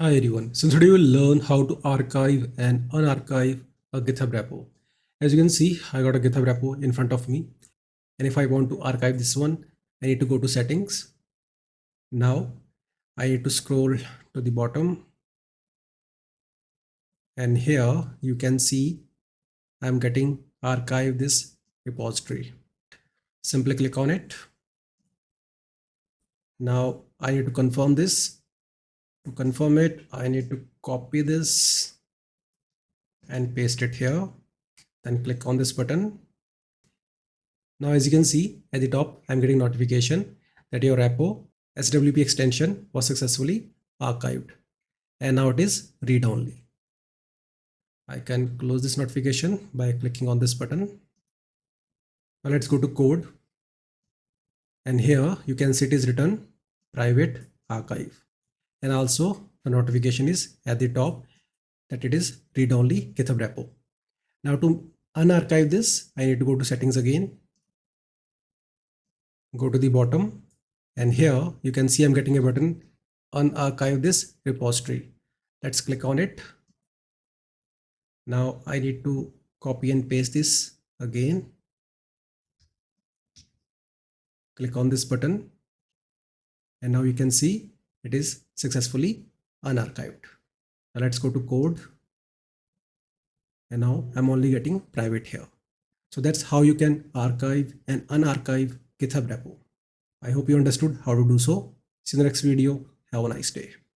Hi everyone. So today we'll learn how to archive and unarchive a GitHub repo. As you can see, I got a GitHub repo in front of me. And if I want to archive this one, I need to go to settings. Now I need to scroll to the bottom. And here you can see I'm getting archive this repository. Simply click on it. Now I need to confirm this. To confirm it, I need to copy this and paste it here. Then click on this button. Now, as you can see at the top, I'm getting notification that your repo SWP extension was successfully archived and now it is read only. I can close this notification by clicking on this button. Now let's go to code. And here you can see it is written private archive. And also the notification is at the top that it is read only GitHub repo. Now to unarchive this, I need to go to settings again. Go to the bottom and here you can see I'm getting a button unarchive this repository. Let's click on it. Now I need to copy and paste this again. Click on this button and now you can see it is successfully unarchived. Now let's go to code and now I'm only getting private here. So that's how you can archive and unarchive GitHub repo. I hope you understood how to do so. See you in the next video. Have a nice day.